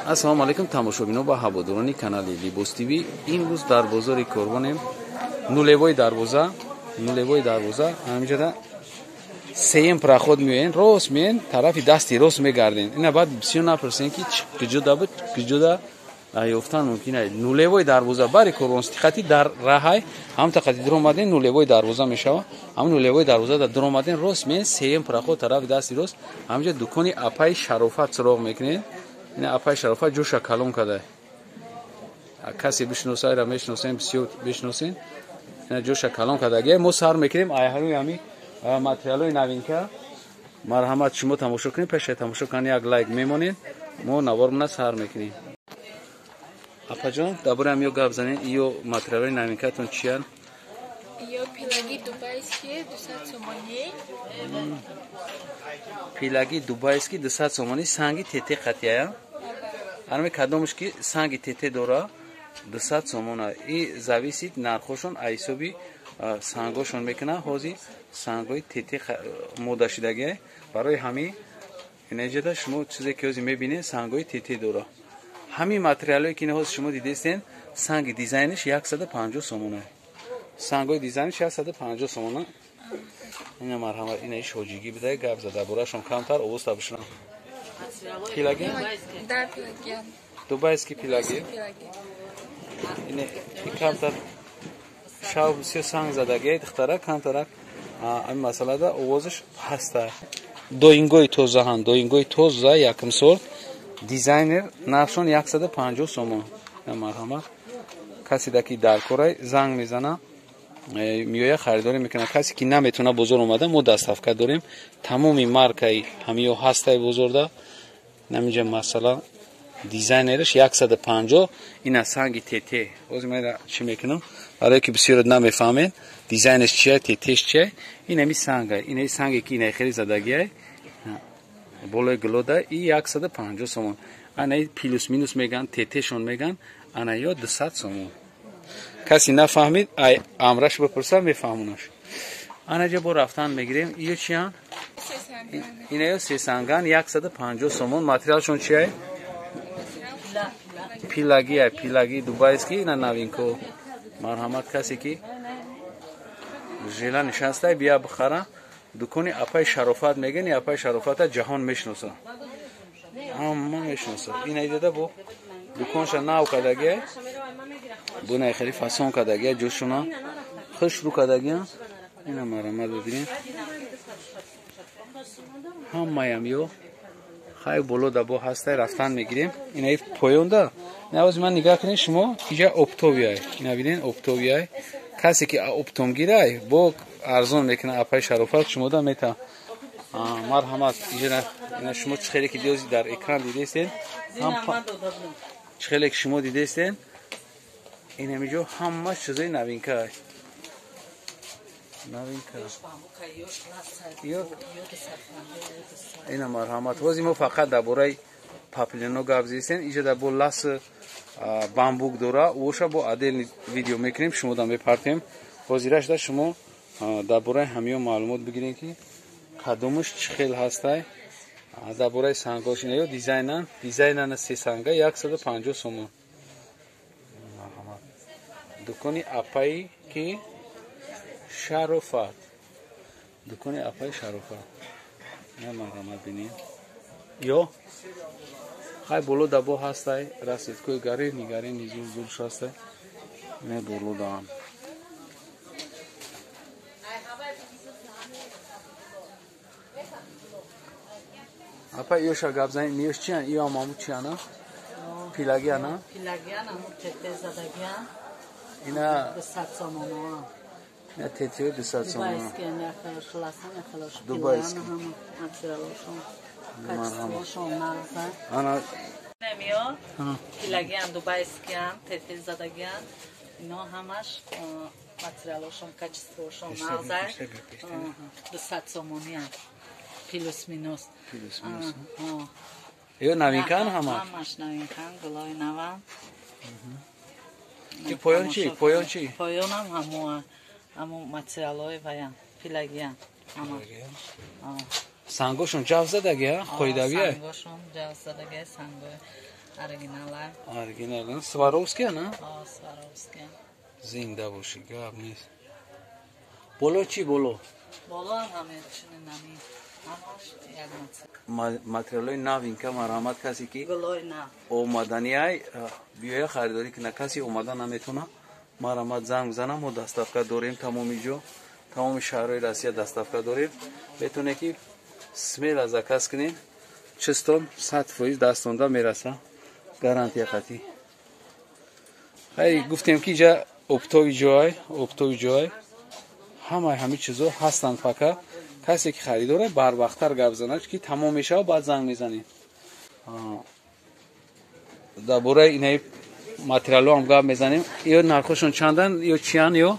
ассалому алайкум тамошобино ба ҳаводорони канали Libos TV. Имрӯз дар бозори Корвонем, нулевой дарвоза ҳаминҷода сеюм пароход меоян, рост меоян, тарафи дасти рост мегарден. Ина баъд бисёр напурсен ки куҷода ёфтан мумкин аст. Нулевой дарвоза бари корвонстихати дар раҳай ҳамтақати дуромаден нулевой дарвоза мешавад. ҳам нулевой дарвоза дар дуромаден рост меоян, сеюм пароход тарафи дасти рост. ҳаминҷода дукони Апаи Шарофат суроғ мекунед. ина Апаи Шарофат ҷоша калон кадай. касе бишносайра мешносем, бисёр бишносен. ина ҷоша калон кадаги мо сар мекунем айҳаруи ҳами материалои навинка. марҳамат шумо тамошо кунед, пешай тамошо кунед як лайк мемонед. мо навормона сар мекунем. Апаҷон дабори ҳам ё гап занед, ё материалои навинкатон чиян? Ё пилаги дубайские 200 сомонӣ. Пилаги дубайски 200 сомонӣ, санги тете қатия. Ҳарме кадомаш ки санги тете дора 200 сомона. И зависит нархошон айсоби сангошон мекуна. ҳозир сангои тете модашидаги барои ҳами инҷода шумо чизе ки ҳозир мебинед сангои тете дора. ҳами материалое ки ҳозир шумо дидестен санги дизайниш 150 сомона. сангои дизайниш 150 сомона. ина марҳамат, ина иш ҳоҷигӣ бидай гап зада борашон камтар овоз бишунам. Пилаги? Да, пилаги. Дубайский пилаги. Ина камтар шав бисёр санг задаги духтара камтарак. Ами масъалада овозиш ҳаста. Доингои тозаҳан, доингои тоза якум сорт. Дизайнер нархшон 150 сомон. Ина марҳамат. Касе ки дар корай занг мезана. миёя харидорӣ мекунад. Касе ки наметуна бозор омада, мо дастафка дорем. Тамоми маркаи ҳамиё ҳастаи бозорда. Наминҷа масъала дизайнериш 150. ина санги тете. ҳозир ман чӣ мекунам? барое ки бисёрот намефаҳмед дизайниш чия, тетеш чия. инами санга, инаи санге ки инаи хеле задагиай. болои гулода и 150 сомон. анаи плюс минус меган, тетешон меган, анаё 200 сомон. касе нафаҳмид, ай амраш бипурса мефаҳмунаш. анаҷа бо рафтан мегирем. иё чиян? инаё сесанган 150 сомон. материалшон чияй? пилагия, пилаги дубайски, ина навинко. марҳамат, касе ки жела нишастай бия бихара. дукони Апаи Шарофат мегани, Апаи Шарофата ҷаҳон мешноса. ҳама мешноса. ина дида бо дуконша нав кадаги. бо ина хеле фасон кадаги, ҷошуна хушру кадаги. ина марҳамат бибинед. ҳамаям ё хай боло дабо ҳастай рафтан мегирем. ина поёнда. навози ман нигаҳ кунед шумо, иҷа оптовияй. ина бинед оптовияй. касе ки оптомгирай бо арзон мекуна Апаи Шарофат шумода мета. марҳамат, ина шумо чихеле ки диёзи дар экран дидестен. чихеле ки шумо дидестен. ина миҷо ҳама чизои навинка. навинка. ина марҳамат. ҳозир мо фақат дар бораи паплино гап зидестен. иҷода бо лас бамбук дора. воша бо отдельный видео мекунем, шумода мепартем. ҳозирашда шумо дар бораи ҳамиё маълумот бигирем ки кадомаш чӣ хел ҳастай. дар бораи сангош ина ё дизайнана се санга 150 сомон. дукони Апаи ки Шарофат. дукони Апаи Шарофат. ина марҳамат бинед. ё хай боло дабо ҳастай. расидкои гари нигари низу зулш ҳастай. ина боло даам. Апа ёша гап занед, миёш чиян? иё амаму чияна? пилагияна? пилагияна му тете задагиян. ина 200 сомона. ина тетеё 200 сомона. дубайские нехласан, нехлаш. Дубайски. материалошон, качествошон нарза. ана немиё. пилагиян дубайскиян, тете задагиян. ино ҳамаш материалошон, качествошон нарза. 200 сомониян. плюс минус. ё навинкан ҳама? ҳамаш навинкан, гулои навам. ки поён чӣ? поён чӣ? поёнам ҳамо материалои ваян. пилагиян. сангошон ҷав задагия? қоидавия? сангошон ҷав задагия, сангои Оригинал. Сваровский, не? Сваровский. Зинда боши, гап нест. Боло чи боло? Боло ҳаме чунинами. Ҳамаш як материалои навинка марҳамат касе ки гулои нав омаданиай биёя харидорӣ кина касе омада наметавона марҳамат занг бизанам мо доставка дорем тамоми ҷо тамоми шаҳрҳои Россия доставка дорем метавонед ки смело заказ кунед чистон 100% дастонда мераса гарантия қатӣ ҳай гуфтем ки ҷа оптови ҷой ҳамаи чизо ҳастанд фақат касе ки харидоре барвақттар гап занад ки тамом мешава баъд занг мезанем дар бораи инаи материалҳо ҳам гап мезанем ё нархошон чанданд ё чиянд ё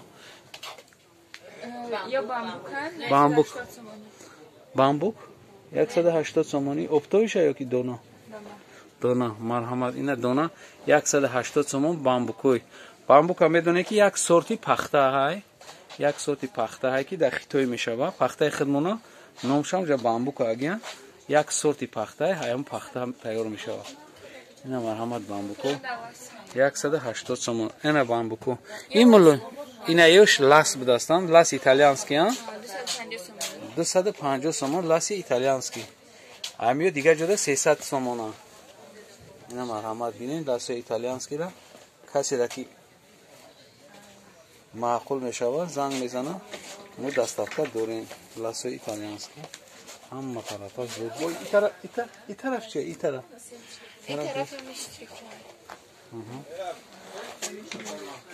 бамбук бамбук 180 сомонӣ оптовиша ё ки дона дона марҳамат ина дона 180 сомон бамбукой бамбука медонед ки як сорти пахта ҳай як сорти пахта ҳай ки дар хитой мешава пахтаи худмона номшам ҷа бамбука агиян як сорти пахтаи ҳаям пахта тайёр мешава ина марҳамат бамбуко 180 сомон ина бамбуко имуло ина ёш лас будастанд лас итальянскиян 250 сомон ласи итальянский амиё дигар ҷода 300 сомона ина марҳамат бинед ласи итальянскира касера ки маъқул мешавад занг мезанам мо доставка дорем ласои итальянски ҳама тарафа зӯбой итараф чия итараф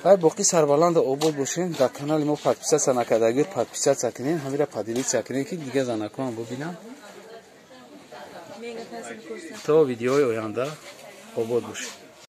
ҳай боқӣ сарбаланда обод бошем дар канали мо подписатсия накардагир подписатсия кунем ҳамира поделитсия кунем ки дига занакон бубинам то видеои оянда обод бошед